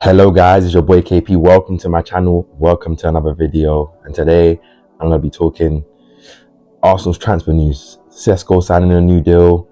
Hello guys, it's your boy KP. Welcome to my channel. Welcome to another video. And today I'm going to be talking Arsenal's transfer news. Sesko signing a new deal.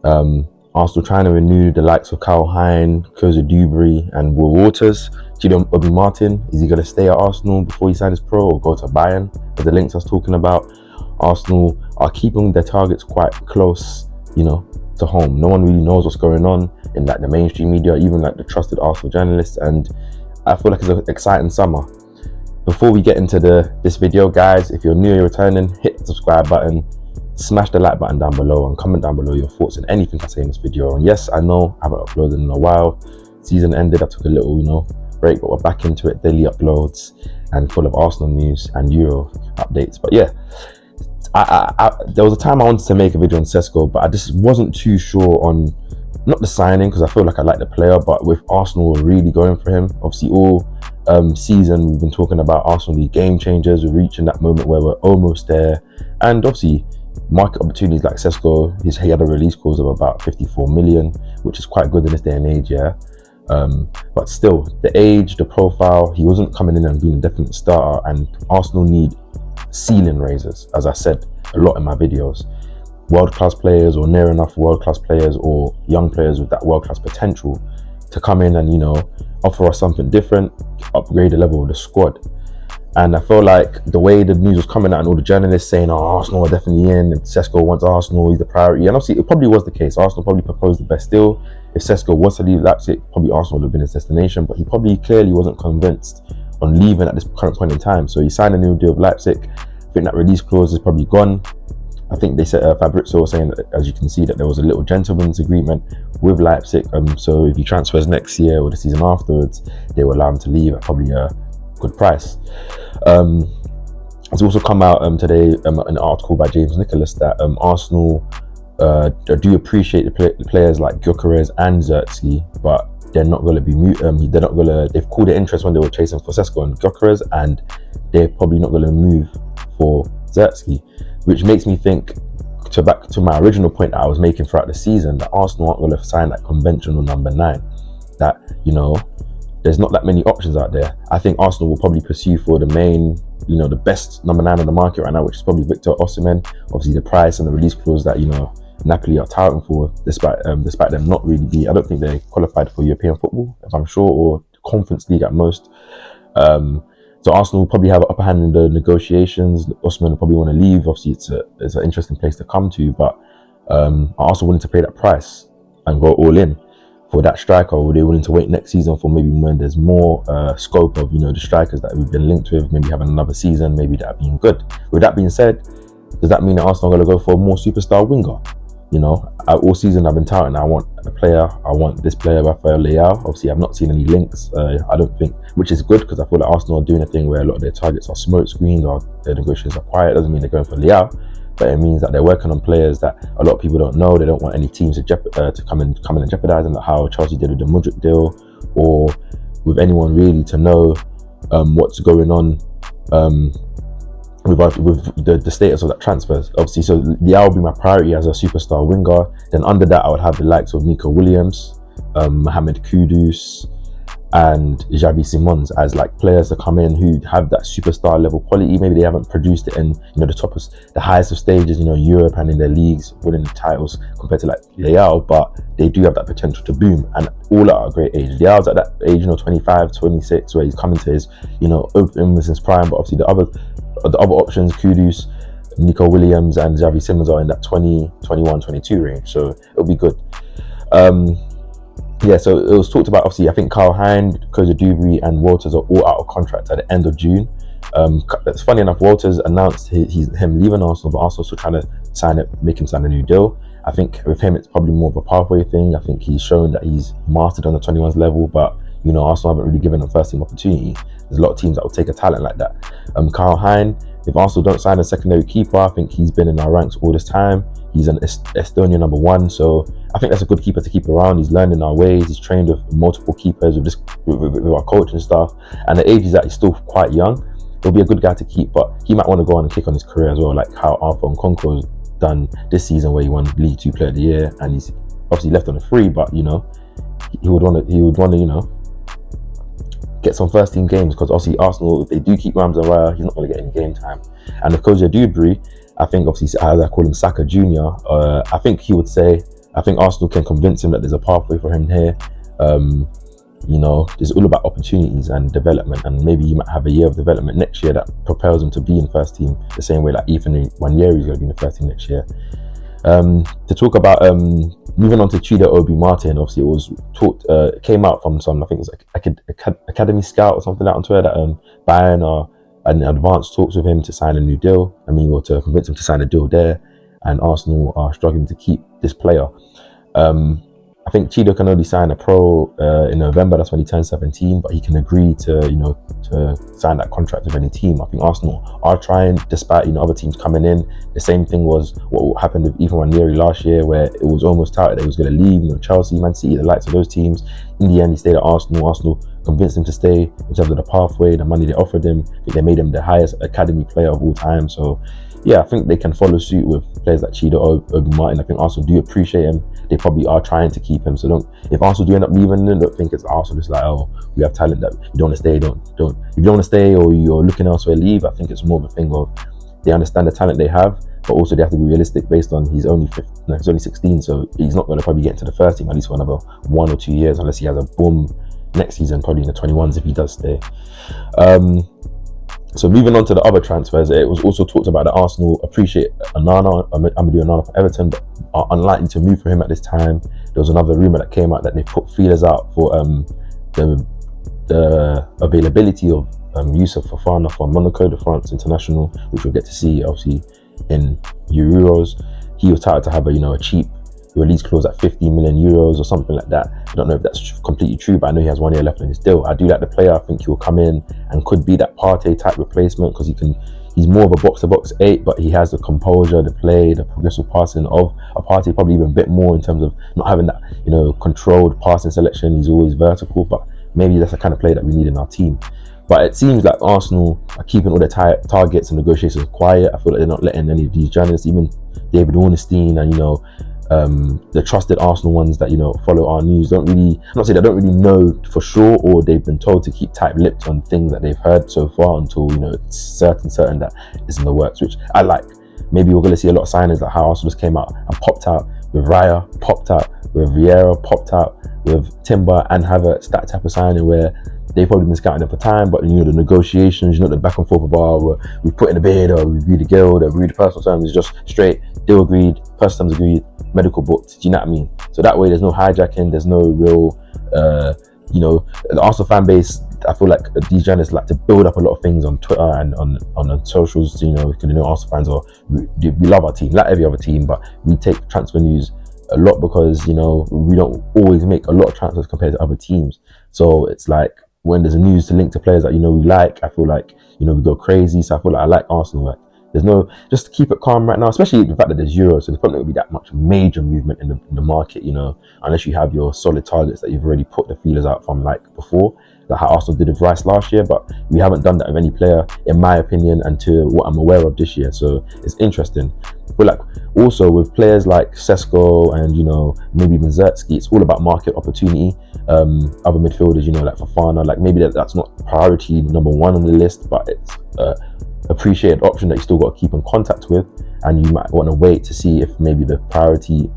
Arsenal trying to renew the likes of Hein, Coizer-Duberry and Will Waters. Chido Obi-Martin, is he going to stay at Arsenal before he signs pro or go to Bayern? With the links I was talking about, Arsenal are keeping their targets quite close, to home. No one really knows what's going on in the mainstream media, even the trusted Arsenal journalists, and I feel like it's an exciting summer. Before we get into this video, guys, if you're new or returning, hit the subscribe button, smash the like button down below, and comment down below your thoughts on anything I say in this video. And yes, I know I haven't uploaded in a while. Season ended, I took a little break, but we're back into it. Daily uploads and full of Arsenal news and Euro updates. But yeah, there was a time I wanted to make a video on Sesko, but I just wasn't too sure on not the signing, because I feel like I like the player, but with Arsenal really going for him. Obviously all season we've been talking about Arsenal the game changers. We're reaching that moment where we're almost there, and obviously market opportunities like Sesko, he had a release clause of about 54 million, which is quite good in this day and age, yeah. But still, the age, the profile, he wasn't coming in and being a definite starter, and Arsenal need ceiling raisers, as I said a lot in my videos. World-class players, or near enough world-class players, or young players with that world-class potential to come in and offer us something different, upgrade the level of the squad. And I feel like the way the news was coming out and all the journalists saying, oh, Arsenal are definitely in, if Sesko wants Arsenal, he's the priority, and obviously it probably was the case. Arsenal probably proposed the best deal. If Sesko was to leave Leipzig, probably Arsenal would have been his destination, but he probably clearly wasn't convinced on leaving at this current point in time. So he signed a new deal with Leipzig. I think that release clause is probably gone. I think they said Fabrizio was saying that, as you can see, that there was a little gentleman's agreement with Leipzig. So if he transfers next year or the season afterwards, they will allow him to leave at probably a good price. It's also come out today an article by James Nicholas that Arsenal do appreciate the players like Gyökeres and Zirkzee, but they're not going to be they've called it interest when they were chasing for Sesko and Gyökeres, and they're probably not going to move for Zirkzee, which makes me think back to my original point that I was making throughout the season, that Arsenal aren't going to sign that conventional number 9, that there's not that many options out there. I think Arsenal will probably pursue for the main, the best number 9 on the market right now, which is probably Victor Osimhen. Obviously the price and the release clause that Napoli are touting for, despite them not really be, I don't think they qualified for European football, if I'm sure, or Conference League at most. So Arsenal will probably have an upper hand in the negotiations. Osimhen will probably want to leave. Obviously it's an interesting place to come to, but are Arsenal willing to pay that price and go all in for that striker, or are they willing to wait next season for maybe when there's more scope of the strikers that we've been linked with, maybe having another season, maybe that being good? With that being said, does that mean that Arsenal are going to go for a more superstar winger? All season I've been touting, I want a player, I want this player, Rafael Leao. Obviously I've not seen any links, I don't think, which is good, because I feel like Arsenal are doing a thing where a lot of their targets are smoke screens or their negotiations are quiet. It doesn't mean they're going for Leao, but it means that they're working on players that a lot of people don't know. They don't want any teams to come in and jeopardize them, like how Chelsea did with the Mudryk deal, or with anyone really to know what's going on with the status of that transfers. Obviously, so Leao will be my priority as a superstar winger. Then under that, I would have the likes of Nico Williams, Mohamed Kudus, and Xavi Simons as players to come in who have that superstar level quality. Maybe they haven't produced it in the highest of stages, Europe and in their leagues, winning the titles compared to Leao, but they do have that potential to boom, and all at a great age. Leao's at that age, 25, 26, where he's coming to his, open his prime. But obviously the other options, Kudus, Nico Williams and Xavi Simons, are in that 20, 21, 22 range, so it'll be good. Yeah, so it was talked about, obviously, I think Hein, Coizer-Duberry and Waters are all out of contract at the end of June. It's funny enough, Waters announced him leaving Arsenal, but Arsenal still trying to make him sign a new deal. I think with him it's probably more of a pathway thing. I think he's shown that he's mastered on the 21s level, but Arsenal haven't really given him first team opportunity. There's a lot of teams that will take a talent like that. Hein, if Arsenal don't sign a secondary keeper, I think he's been in our ranks all this time. He's an Estonian number 1, so I think that's a good keeper to keep around. He's learning our ways. He's trained with multiple keepers with our coach and stuff. And the age he's at, he's still quite young. He'll be a good guy to keep, but he might want to go on and kick on his career as well, like how Arthur Nkonko's done this season, where he won League 2 Player of the Year, and he's obviously left on a free, but he would want to get some first team games, because obviously Arsenal, if they do keep Ramsey, he's not going to get any game time. And with Coizer-Duberry, I think obviously, as I call him, Saka Junior, I think he would say, I think Arsenal can convince him that there's a pathway for him here. You know, it's all about opportunities and development, and maybe you might have a year of development next year that propels him to be in first team, the same way like Ethan 1 year he's going to be in the first team next year. To talk about moving on to Chido Obi-Martin, obviously it was talked, came out from some, I think it was like Academy Scout or something like on Twitter, that Bayern are in advanced talks with him to sign a new deal. I mean, or to convince him to sign a deal there, and Arsenal are struggling to keep this player. I think Chido can only sign a pro in November. That's when he turns 17, but he can agree to, you know, to sign that contract with any team. I think Arsenal are trying, despite, you know, other teams coming in. The same thing was what happened with Ethan Nwaneri last year, where it was almost touted that he was going to leave, you know, Chelsea, Man City, the likes of those teams. In the end, he stayed at Arsenal. Arsenal convinced him to stay in terms of the pathway, the money they offered him. I think they made him the highest academy player of all time. So yeah, I think they can follow suit with players like Chido Obi-Martin. I think Arsenal do appreciate him. They probably are trying to keep him. So if Arsenal do end up leaving him, don't think it's Arsenal just like, oh, we have talent that you don't want to stay, if you don't want to stay or you're looking elsewhere, leave. I think it's more of a thing of they understand the talent they have, but also they have to be realistic based on he's only 16, so he's not going to probably get into the first team at least for another 1 or 2 years, unless he has a boom next season, probably in the 21s if he does stay. So moving on to the other transfers, it was also talked about that Arsenal appreciate Amadou Onana for Everton, but are unlikely to move for him at this time. There was another rumour that came out that they put feelers out for the availability of Youssouf Fofana from Monaco, the France international, which we'll get to see obviously in Euros. He was touted to have a cheap release clause at 15 million euros or something like that. I don't know if that's completely true, but I know he has 1 year left on his deal. I do like the player. I think he will come in and could be that Partey type replacement, because he's more of a box-to-box 8, but he has the composure, the play, the progressive passing of a Partey, probably even a bit more in terms of not having that, controlled passing selection. He's always vertical, but maybe that's the kind of player that we need in our team. But it seems like Arsenal are keeping all their targets and negotiations quiet. I feel like they're not letting any of these journalists, even David Ornstein and, the trusted Arsenal ones that, follow our news, I'm not saying they don't really know for sure, or they've been told to keep tight-lipped on things that they've heard so far until, it's certain that is in the works, which I like. Maybe we're going to see a lot of signings like how Arsenal just came out and popped out with Raya, popped out with Vieira, popped out with Timber and Havertz, that type of signing where they've probably been scouting it for time, but the negotiations, the back and forth about we put in a bid, or we reviewed the guild, or reviewed the personal terms, is just straight deal agreed, personal terms agreed, medical booked. Do you know what I mean? So that way there's no hijacking, there's no real the Arsenal fan base, I feel like these journalists like to build up a lot of things on Twitter and on socials, because Arsenal fans we love our team like every other team, but we take transfer news a lot because we don't always make a lot of transfers compared to other teams. So it's like when there's a news to link to players that we like, I feel like we go crazy. So I feel like I like Arsenal. Like, there's just to keep it calm right now, especially the fact that there's Euros, so there's probably not going to be that much major movement in the market, unless you have your solid targets that you've already put the feelers out from like before, like how Arsenal did with Rice last year. But we haven't done that with any player, in my opinion, and to what I'm aware of this year. So it's interesting. But like also with players like Sesko and maybe even Zertsky, it's all about market opportunity. Other midfielders, like Fofana, like maybe that's not priority number 1 on the list, but it's appreciated option that you still got to keep in contact with, and you might want to wait to see if maybe the priority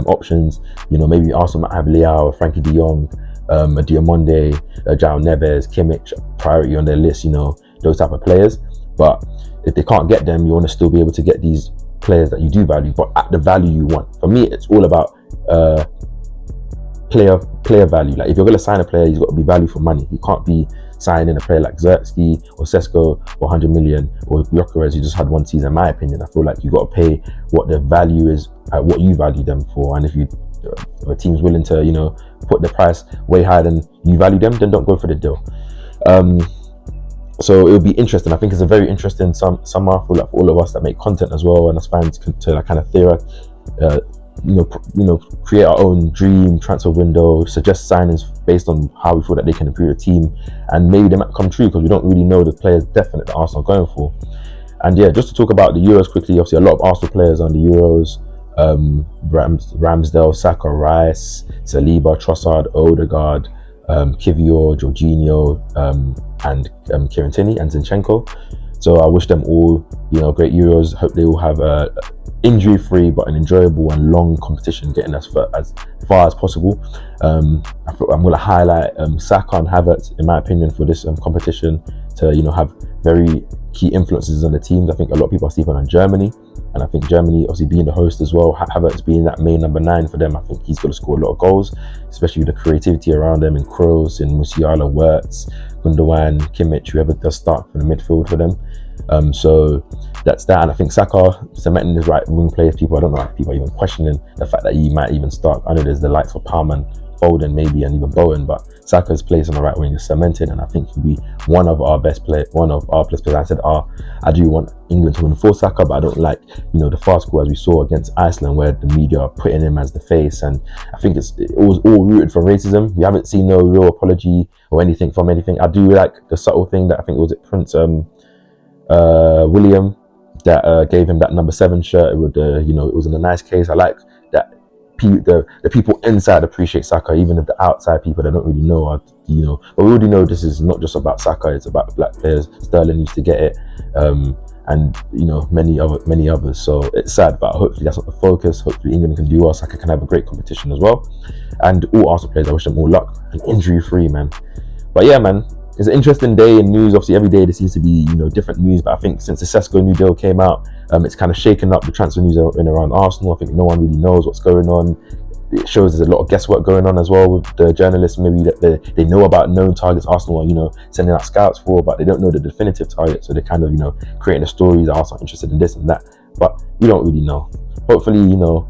options, maybe Arsenal might have Leao, Frankie de Jong, Diamonde, João Neves, Kimmich priority on their list, those type of players. But if they can't get them, you want to still be able to get these players that you do value, but at the value you want. For me, it's all about player value. Like if you're going to sign a player, he's got to be value for money. You can't be signing a player like Zertsky or Sesko for 100 million, or Gyökeres, who just had 1 season. In my opinion, I feel like you got to pay what the value is at what you value them for. And if a team's willing to put the price way higher than you value them, then don't go for the deal. So it'll be interesting. I think it's a very interesting summer for all of us that make content as well, and as fans to kind of theorize, create our own dream transfer window, suggest signings based on how we feel that they can improve the team, and maybe they might come true because we don't really know the players definite that Arsenal are going for. And yeah, just to talk about the Euros quickly, obviously a lot of Arsenal players on the Euros, Ramsdale, Saka, Rice, Saliba, Trossard, Odegaard, Kivior, Jorginho, and Kirintini and Zinchenko. So I wish them all, you know, great Euros. Hope they all have a injury-free but an enjoyable and long competition, getting as far as possible. I'm going to highlight Saka and Havertz, in my opinion, for this competition, to, you know, have very key influences on the teams. I think a lot of people are sleeping on Germany, and I think Germany, obviously being the host as well, Havertz being that main number 9 for them, I think he's going to score a lot of goals, especially with the creativity around them in Kroos, in Musiala, Wirtz, Gundogan, Kimmich, whoever does start for the midfield for them. So that's that. And I think Saka cementing his right wing play. I don't know if people are even questioning the fact that he might even start. I know there's the likes of Palmer, Foden maybe, and even Bowen, but Saka's place on the right wing is cemented, and I think he'll be one of our best players. I said, I do want England to win for Saka, but I don't like, you know, the fast goal as we saw against Iceland, where the media are putting him as the face, and I think it was all rooted for racism. We haven't seen no real apology or anything from anything. I do like the subtle thing that I think Prince William that gave him that number 7 shirt with the, you know, it was in a nice case. I like that the people inside appreciate Saka, even if the outside people, they don't really know, you know. But we already know this is not just about Saka, it's about black players. Sterling used to get it, and, you know, many others. So it's sad, but hopefully that's not the focus. Hopefully England can do well. Saka can have a great competition as well, and all Arsenal players, I wish them all luck and injury-free, man. But yeah, man, it's an interesting day in news. Obviously, every day there seems to be, you know, different news. But I think since the Sesko new deal came out, it's kind of shaken up the transfer news in around Arsenal. I think no one really knows what's going on. It shows there's a lot of guesswork going on as well with the journalists. Maybe that they know about known targets Arsenal are, you know, sending out scouts for, but they don't know the definitive target. So they're kind of, you know, creating the stories that Arsenal are interested in this and that. But we don't really know. Hopefully, you know,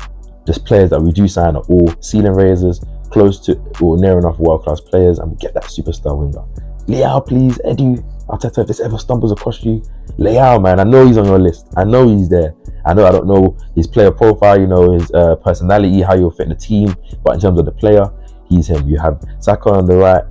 the players that we do sign are all ceiling raisers, close to or near enough world-class players, and we get that superstar winger. Leao, please, Edu, Arteta, if this ever stumbles across you, Leao, man, I know he's on your list. I know he's there. I don't know his player profile, you know, his personality, how he'll fit in the team, but in terms of the player, he's him. You have Saka on the right,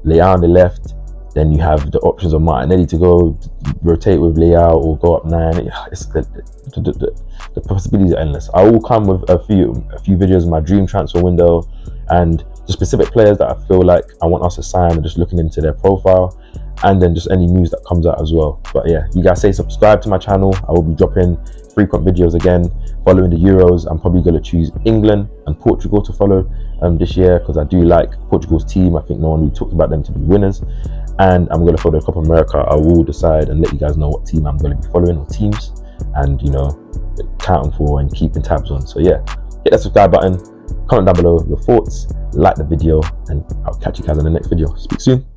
Leao on the left, then you have the options of Martinelli to go rotate with Leao or go up 9. It's the possibilities are endless. I will come with a few videos in my dream transfer window, and the specific players that I feel like I want us to sign, and just looking into their profile, and then just any news that comes out as well. But yeah, you guys say subscribe to my channel. I will be dropping frequent videos again following the Euros. I'm probably going to choose England and Portugal to follow this year, because I do like Portugal's team. I think no one really talked about them to be winners, and I'm going to follow the Copa America. I will decide and let you guys know what team I'm going to be following, or teams, and, you know, counting for and keeping tabs on. So yeah, hit that subscribe button, comment down below your thoughts, like the video, and I'll catch you guys in the next video. Speak soon.